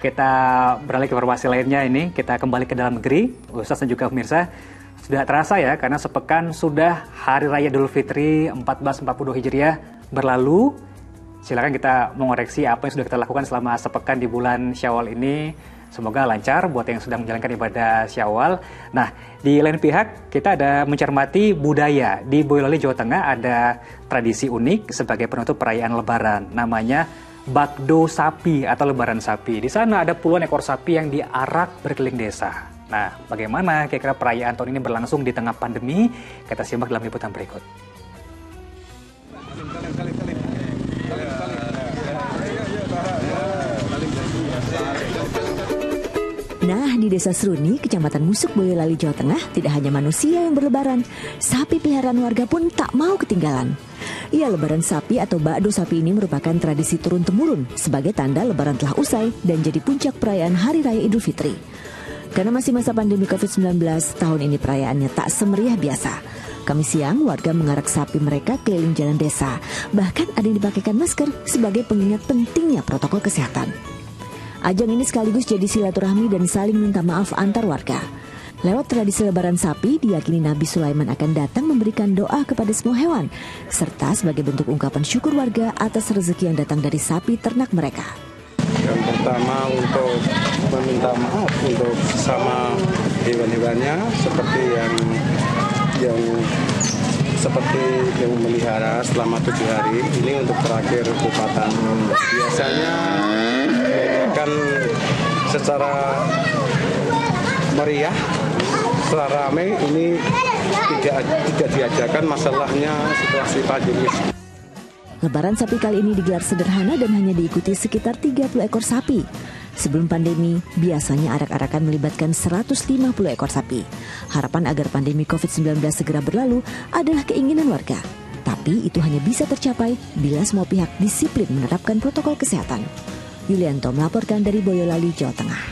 Kita beralih ke informasi lainnya ini, kita kembali ke dalam negeri, Ustaz dan juga pemirsa. Sudah terasa ya, karena sepekan sudah Hari Raya Idul Fitri 1442 Hijriah berlalu. Silakan kita mengoreksi apa yang sudah kita lakukan selama sepekan di bulan Syawal ini. Semoga lancar buat yang sedang menjalankan ibadah Syawal. Nah, di lain pihak kita ada mencermati budaya. Di Boyolali, Jawa Tengah ada tradisi unik sebagai penutup perayaan Lebaran. Namanya Bakdo Sapi atau Lebaran Sapi. Di sana ada puluhan ekor sapi yang diarak berkeliling desa. Nah, bagaimana kira-kira perayaan tahun ini berlangsung di tengah pandemi? Kita simak dalam liputan berikut. Nah, di Desa Seruni, Kecamatan Musuk, Boyolali, Jawa Tengah, tidak hanya manusia yang berlebaran, sapi peliharaan warga pun tak mau ketinggalan. Ya, lebaran sapi atau bakdo sapi ini merupakan tradisi turun-temurun sebagai tanda lebaran telah usai dan jadi puncak perayaan Hari Raya Idul Fitri. Karena masih masa pandemi COVID-19, tahun ini perayaannya tak semeriah biasa. Kamis siang, warga mengarak sapi mereka keliling jalan desa. Bahkan ada yang dipakaikan masker sebagai pengingat pentingnya protokol kesehatan. Ajang ini sekaligus jadi silaturahmi dan saling minta maaf antar warga. Lewat tradisi lebaran sapi, diyakini Nabi Sulaiman akan datang memberikan doa kepada semua hewan, serta sebagai bentuk ungkapan syukur warga atas rezeki yang datang dari sapi ternak mereka. Yang pertama untuk meminta maaf untuk sesama hewan-hewannya seperti yang memelihara selama 7 hari. Ini untuk terakhir kupatan. Biasanya kan secara meriah, secara ramai, ini tidak diajarkan masalahnya situasi pandemi. Lebaran sapi kali ini digelar sederhana dan hanya diikuti sekitar 30 ekor sapi. Sebelum pandemi, biasanya arak-arakan melibatkan 150 ekor sapi. Harapan agar pandemi COVID-19 segera berlalu adalah keinginan warga. Tapi itu hanya bisa tercapai bila semua pihak disiplin menerapkan protokol kesehatan. Yulianto melaporkan dari Boyolali, Jawa Tengah.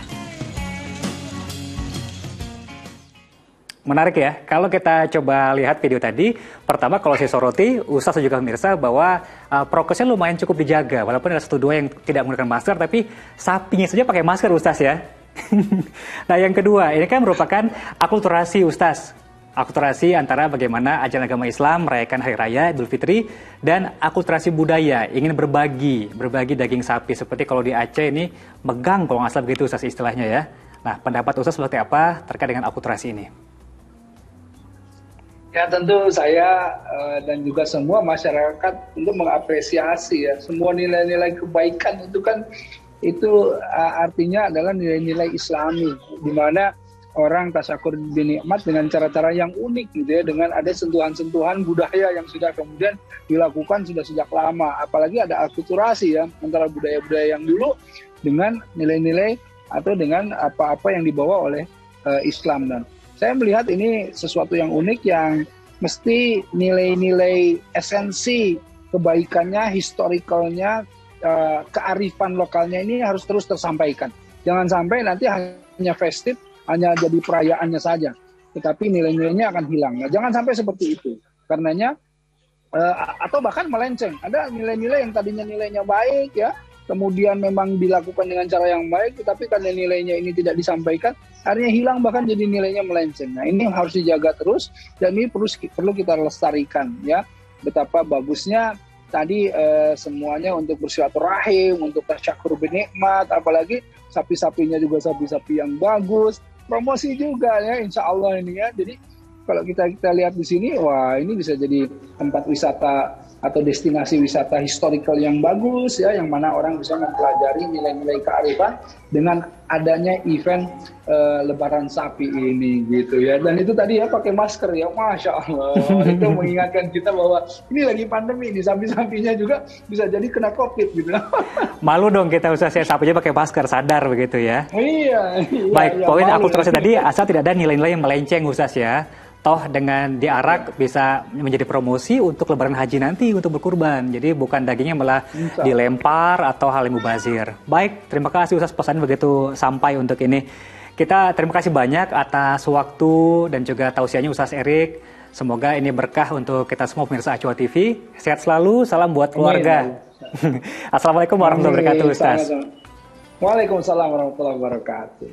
Menarik ya, kalau kita coba lihat video tadi, pertama kalau saya soroti, Ustaz dan juga pemirsa, bahwa prokesnya lumayan cukup dijaga, walaupun ada 1-2 yang tidak menggunakan masker, tapi sapinya saja pakai masker Ustaz ya. Nah yang kedua, ini kan merupakan akulturasi Ustaz. Akulturasi antara bagaimana ajaran agama Islam merayakan Hari Raya Idul Fitri dan akulturasi budaya, ingin berbagi daging sapi. Seperti kalau di Aceh ini, megang kalau nggak salah begitu Ustaz istilahnya ya. Nah pendapat Ustaz seperti apa terkait dengan akulturasi ini? Ya tentu saya dan juga semua masyarakat untuk mengapresiasi ya semua nilai-nilai kebaikan itu kan artinya adalah nilai-nilai Islami di mana orang tasyakur binikmat dengan cara-cara yang unik gitu ya, dengan ada sentuhan-sentuhan budaya yang sudah kemudian dilakukan sudah sejak lama, apalagi ada akulturasi ya antara budaya-budaya yang dulu dengan nilai-nilai atau dengan apa-apa yang dibawa oleh Islam. Dan saya melihat ini sesuatu yang unik yang mesti nilai-nilai esensi kebaikannya, historicalnya, kearifan lokalnya ini harus terus tersampaikan. Jangan sampai nanti hanya festif, hanya jadi perayaannya saja, tetapi nilai-nilainya akan hilang. Nah, jangan sampai seperti itu. Karenanya, atau bahkan melenceng. Ada nilai-nilai yang tadinya nilainya baik ya, kemudian memang dilakukan dengan cara yang baik, tetapi karena nilainya ini tidak disampaikan, akhirnya hilang bahkan jadi nilainya melenceng. Nah ini harus dijaga terus dan ini perlu kita lestarikan ya. Betapa bagusnya tadi semuanya untuk bersilaturahim, untuk tasyakur binikmat, apalagi sapi-sapinya juga sapi-sapi yang bagus, promosi juga ya insya Allah ini ya. Jadi kalau kita lihat di sini, wah ini bisa jadi tempat wisata atau destinasi wisata historical yang bagus ya, yang mana orang bisa mempelajari nilai-nilai kearifan dengan adanya event Lebaran Sapi ini gitu ya. Dan itu tadi ya pakai masker ya, Masya Allah. Itu mengingatkan kita bahwa ini lagi pandemi, ini sapi-sapinya juga bisa jadi kena COVID gitu. Malu dong kita Ustaz ya, sapinya pakai masker, sadar begitu ya. Iya. Baik, poin akulturasi tadi asal tidak ada nilai-nilai yang melenceng Ustaz ya. Toh dengan diarak bisa menjadi promosi untuk lebaran haji nanti untuk berkurban. Jadi bukan dagingnya malah dilempar atau hal yang mubazir. Baik, terima kasih Ustaz, pesan begitu sampai untuk ini. Kita terima kasih banyak atas waktu dan juga tausiahnya Ustaz Erik. Semoga ini berkah untuk kita semua pemirsa Acuan TV. Sehat selalu, salam buat keluarga. Assalamualaikum warahmatullahi wabarakatuh Ustaz. Waalaikumsalam warahmatullahi wabarakatuh.